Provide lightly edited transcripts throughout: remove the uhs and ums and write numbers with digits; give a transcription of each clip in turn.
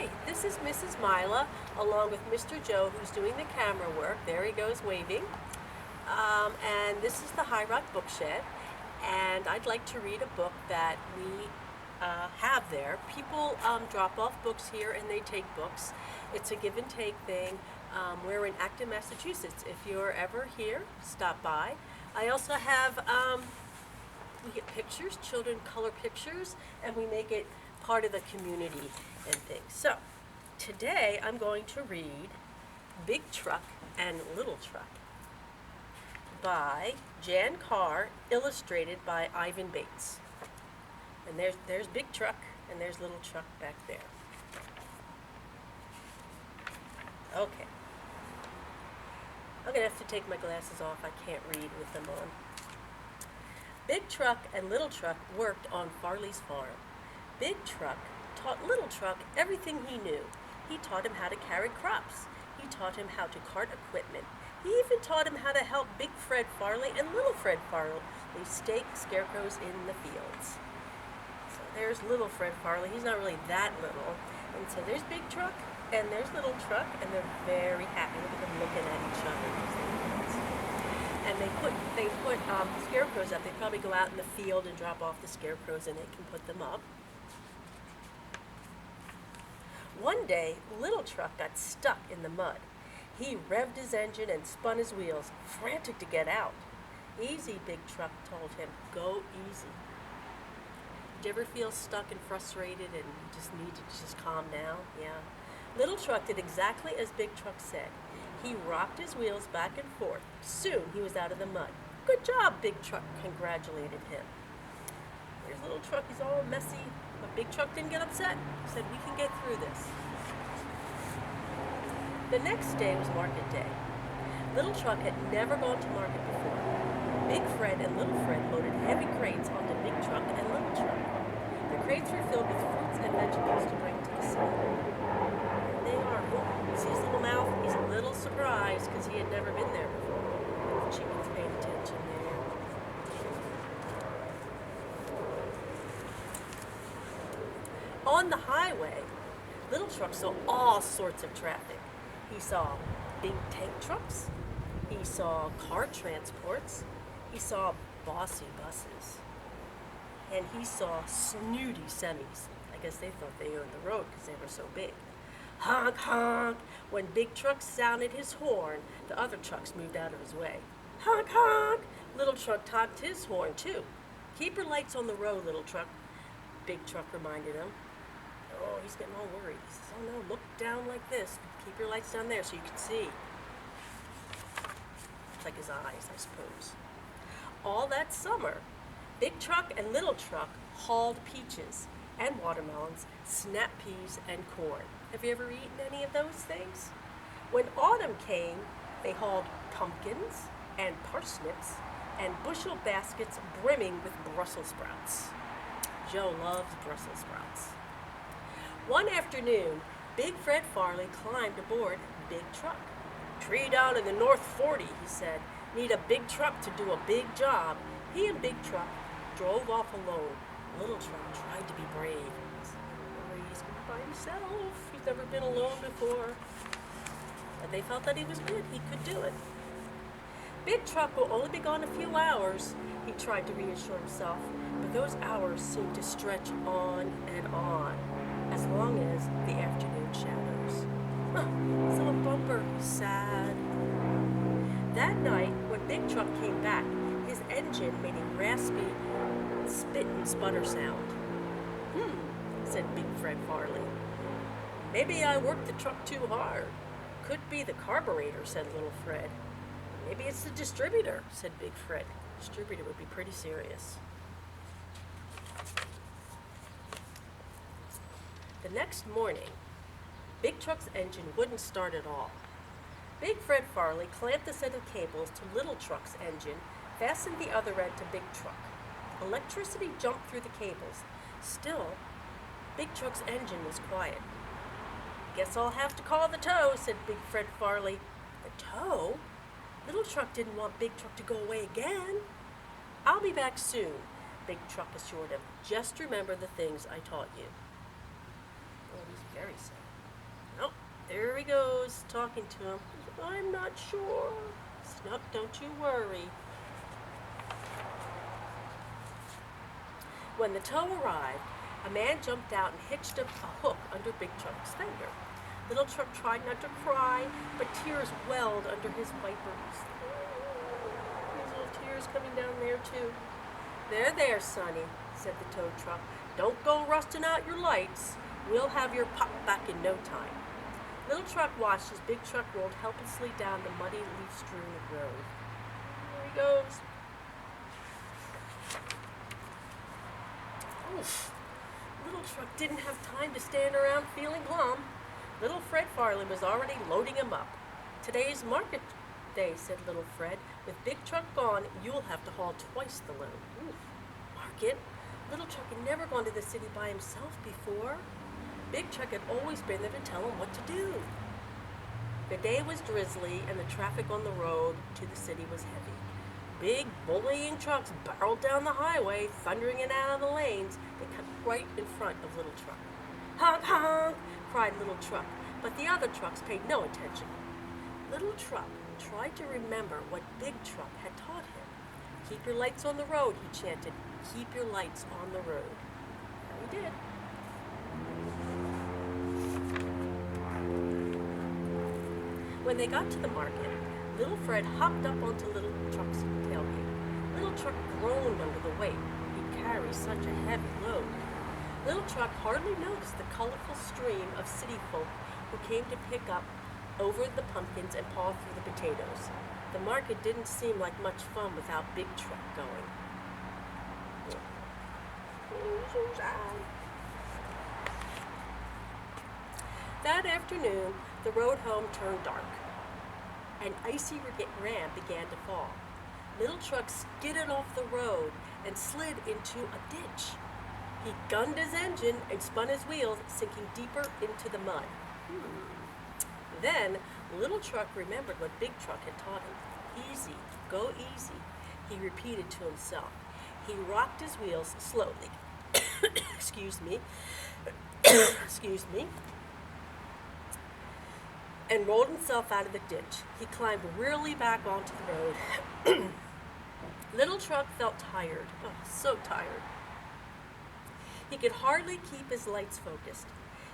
Hi, this is Mrs. Mila, along with Mr. Joe, who's doing the camera work. There he goes waving. And this is the High Rock Bookshed. And I'd like to read a book that we have there. People drop off books here and they take books. It's a give and take thing. We're in Acton, Massachusetts. If you're ever here, stop by. I also have, we get pictures, children color pictures, and we make it part of the community and things. So, today I'm going to read Big Truck and Little Truck by Jan Carr, illustrated by Ivan Bates. And there's Big Truck and there's Little Truck back there. Okay. I'm gonna have to take my glasses off. I can't read with them on. Big Truck and Little Truck worked on Farley's farm. Big Truck taught Little Truck everything he knew. He taught him how to carry crops. He taught him how to cart equipment. He even taught him how to help Big Fred Farley and Little Fred Farley stake scarecrows in the fields. So there's Little Fred Farley. He's not really that little. And so there's Big Truck and there's Little Truck, and they're very happy. Look at them looking at each other. And they put scarecrows up. They probably go out in the field and drop off the scarecrows, and they can put them up. One day, Little Truck got stuck in the mud. He revved his engine and spun his wheels, frantic to get out. Easy, Big Truck told him. Go easy. Do you ever feel stuck and frustrated and you just need to just calm down? Yeah. Little Truck did exactly as Big Truck said. He rocked his wheels back and forth. Soon he was out of the mud. Good job, Big Truck congratulated him. Here's Little Truck. He's all messy. But Big Truck didn't get upset. He said, we can get through this. The next day was market day. Little Truck had never gone to market before. Big Fred and Little Fred loaded heavy crates onto Big Truck and Little Truck. The crates were filled with fruits and vegetables to bring to the city. They are. Oh, see his little mouth? He's a little surprised because he had never been there before. The chicken's paying attention there. On the highway, Little Truck saw all sorts of traffic. He saw big tank trucks. He saw car transports. He saw bossy buses. And he saw snooty semis. I guess they thought they owned the road because they were so big. Honk, honk. When Big Truck sounded his horn, the other trucks moved out of his way. Honk, honk. Little Truck honked his horn, too. Keep your lights on the road, Little Truck, Big Truck reminded him. Oh, he's getting all worried. He says, oh no, look down like this. Keep your lights down there so you can see. It's like his eyes, I suppose. All that summer, Big Truck and Little Truck hauled peaches and watermelons, snap peas, and corn. Have you ever eaten any of those things? When autumn came, they hauled pumpkins and parsnips and bushel baskets brimming with Brussels sprouts. Joe loves Brussels sprouts. One afternoon, Big Fred Farley climbed aboard Big Truck. Tree down in the North 40, he said. Need a big truck to do a big job. He and Big Truck drove off alone. Little Truck tried to be brave. He's by himself. He's never been alone before. But they felt that he was good. He could do it. Big Truck will only be gone a few hours, he tried to reassure himself. But those hours seemed to stretch on and on, as long as the afternoon shadows. So a bumper, sad. That night, when Big Truck came back, his engine made a raspy spit and sputter sound. Said Big Fred Farley. Maybe I worked the truck too hard. Could be the carburetor, said Little Fred. Maybe it's the distributor, said Big Fred. Distributor would be pretty serious. The next morning, Big Truck's engine wouldn't start at all. Big Fred Farley clamped a set of cables to Little Truck's engine, fastened the other end to Big Truck. Electricity jumped through the cables. Still, Big Truck's engine was quiet. Guess I'll have to call the tow, said Big Fred Farley. The tow? Little Truck didn't want Big Truck to go away again. I'll be back soon, Big Truck assured him. Just remember the things I taught you. Oh, he's very sad. There he goes, talking to him. I'm not sure. Snook, don't you worry. When the tow arrived, a man jumped out and hitched a hook under Big Truck's fender. Little Truck tried not to cry, but tears welled under his wipers. There's little tears coming down there, too. There, Sonny, said the tow truck. Don't go rusting out your lights. We'll have your pop back in no time. Little Truck watched as Big Truck rolled helplessly down the muddy, leaf-strewn road. There he goes. Oof. Little Truck didn't have time to stand around feeling glum. Little Fred Farley was already loading him up. Today's market day, said Little Fred. With Big Truck gone, you'll have to haul twice the load. Oof. Market? Little Truck had never gone to the city by himself before. Big Truck had always been there to tell him what to do. The day was drizzly, and the traffic on the road to the city was heavy. Big, bullying trucks barreled down the highway, thundering in and out of the lanes. They cut right in front of Little Truck. Honk, honk, cried Little Truck, but the other trucks paid no attention. Little Truck tried to remember what Big Truck had taught him. Keep your lights on the road, he chanted. Keep your lights on the road. And he did. When they got to the market, Little Fred hopped up onto Little Truck's tailgate. Little Truck groaned under the weight. He carried such a heavy load. Little Truck hardly noticed the colorful stream of city folk who came to pick up over the pumpkins and paw through the potatoes. The market didn't seem like much fun without Big Truck going. So sad. That afternoon, the road home turned dark. An icy rain began to fall. Little Truck skidded off the road and slid into a ditch. He gunned his engine and spun his wheels, sinking deeper into the mud. Then, Little Truck remembered what Big Truck had taught him. Easy, go easy, he repeated to himself. He rocked his wheels slowly. Excuse me. And rolled himself out of the ditch. He climbed wearily back onto the road. Little Truck felt tired. Oh, so tired. He could hardly keep his lights focused.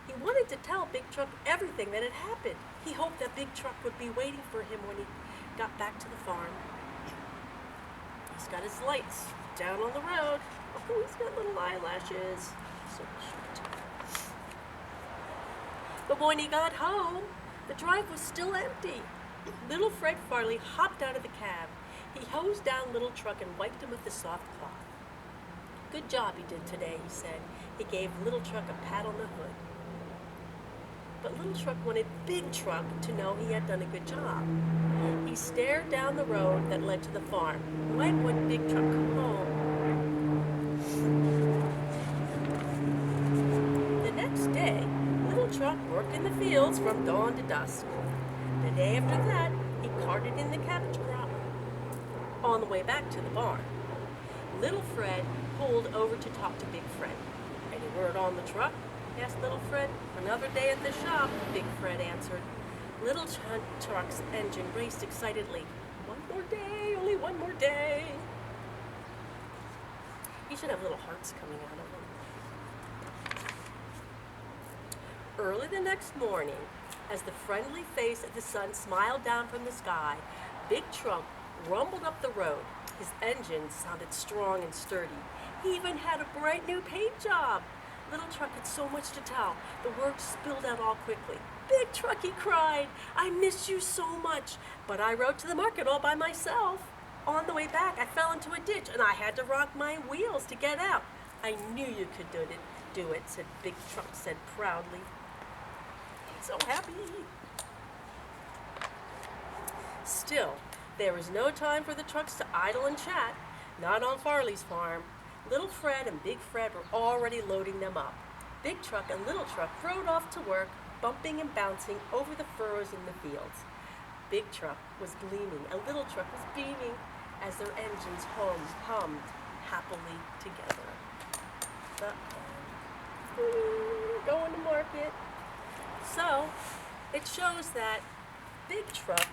He wanted to tell Big Truck everything that had happened. He hoped that Big Truck would be waiting for him when he got back to the farm. He's got his lights down on the road. Oh, he's got little eyelashes. So cute. But when he got home, the drive was still empty. Little Fred Farley hopped out of the cab. He hosed down Little Truck and wiped him with the soft cloth. Good job he did today, he said. He gave Little Truck a pat on the hood. But Little Truck wanted Big Truck to know he had done a good job. He stared down the road that led to the farm. When would Big Truck come home? The next day, Little Truck worked in the fields from dawn to dusk. The day after that, he carted in the cabbage crop. On the way back to the barn, Little Fred pulled over to talk to Big Fred. Any word on the truck? Asked Little Fred. Another day at the shop, Big Fred answered. Little Truck's engine raced excitedly. One more day, only one more day. He should have little hearts coming out of him. Early the next morning, as the friendly face of the sun smiled down from the sky, Big Truck rumbled up the road. His engine sounded strong and sturdy. He even had a bright new paint job. Little Truck had so much to tell. The words spilled out all quickly. Big Truck, he cried, I miss you so much, but I rode to the market all by myself. On the way back, I fell into a ditch, and I had to rock my wheels to get out. I knew you could do it, said Big Truck said proudly. So happy. Still, there was no time for the trucks to idle and chat, not on Farley's farm. Little Fred and Big Fred were already loading them up. Big Truck and Little Truck rode off to work, bumping and bouncing over the furrows in the fields. Big Truck was gleaming and Little Truck was beaming as their engines hummed happily together. Going to market. So, It shows that big truck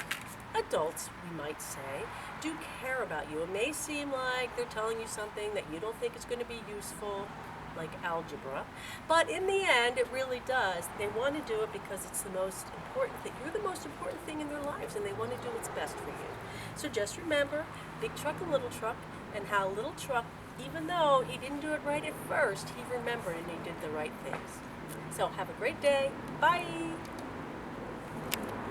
adults, we might say, do care about you. It may seem like they're telling you something that you don't think is going to be useful, like algebra, but in the end, it really does. They want to do it because it's the most important thing. You're the most important thing in their lives, and they want to do what's best for you. So just remember, big truck and little truck, and how little truck, even though he didn't do it right at first, he remembered and he did the right things. So have a great day. Bye.